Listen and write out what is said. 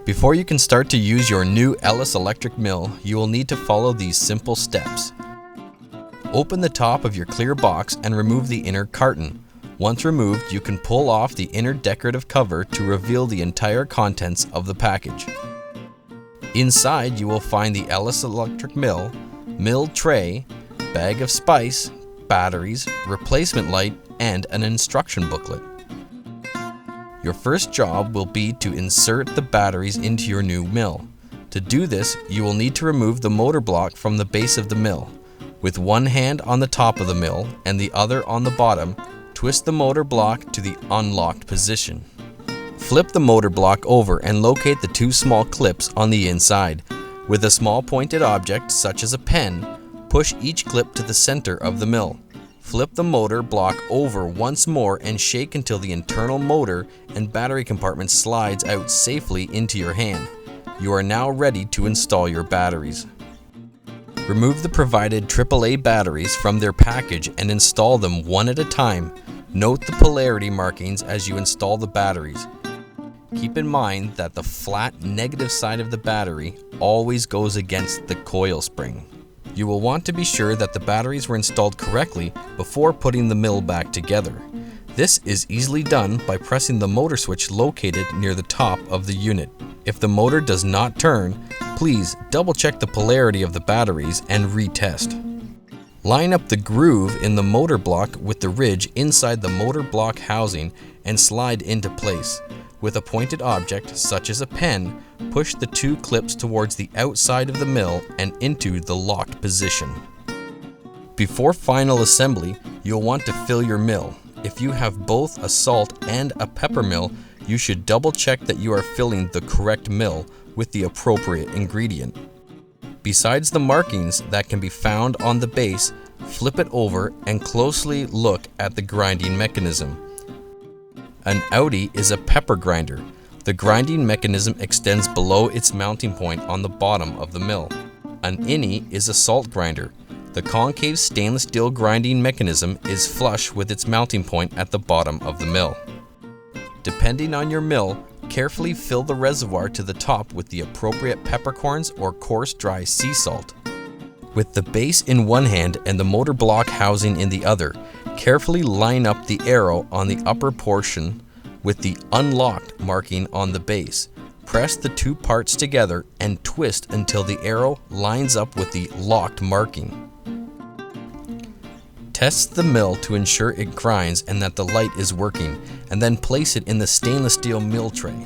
Before you can start to use your new Elis electric mill, you will need to follow these simple steps. Open the top of your clear box and remove the inner carton. Once removed, you can pull off the inner decorative cover to reveal the entire contents of the package. Inside, you will find the Elis electric mill, mill tray, bag of spice, batteries, replacement light, and an instruction booklet. Your first job will be to insert the batteries into your new mill. To do this, you will need to remove the motor block from the base of the mill. With one hand on the top of the mill and the other on the bottom, twist the motor block to the unlocked position. Flip the motor block over and locate the two small clips on the inside. With a small pointed object, such as a pen, push each clip to the center of the mill. Flip the motor block over once more and shake until the internal motor and battery compartment slides out safely into your hand. You are now ready to install your batteries. Remove the provided AAA batteries from their package and install them one at a time. Note the polarity markings as you install the batteries. Keep in mind that the flat negative side of the battery always goes against the coil spring. You will want to be sure that the batteries were installed correctly before putting the mill back together. This is easily done by pressing the motor switch located near the top of the unit. If the motor does not turn, please double check the polarity of the batteries and retest. Line up the groove in the motor block with the ridge inside the motor block housing and slide into place. With a pointed object, such as a pen, push the two clips towards the outside of the mill and into the locked position. Before final assembly, you'll want to fill your mill. If you have both a salt and a pepper mill, you should double check that you are filling the correct mill with the appropriate ingredient. Besides the markings that can be found on the base, flip it over and closely look at the grinding mechanism. An outie is a pepper grinder. The grinding mechanism extends below its mounting point on the bottom of the mill. An innie is a salt grinder. The concave stainless steel grinding mechanism is flush with its mounting point at the bottom of the mill. Depending on your mill, carefully fill the reservoir to the top with the appropriate peppercorns or coarse dry sea salt. With the base in one hand and the motor block housing in the other, carefully line up the arrow on the upper portion with the unlocked marking on the base. Press the two parts together and twist until the arrow lines up with the locked marking. Test the mill to ensure it grinds and that the light is working, and then place it in the stainless steel mill tray.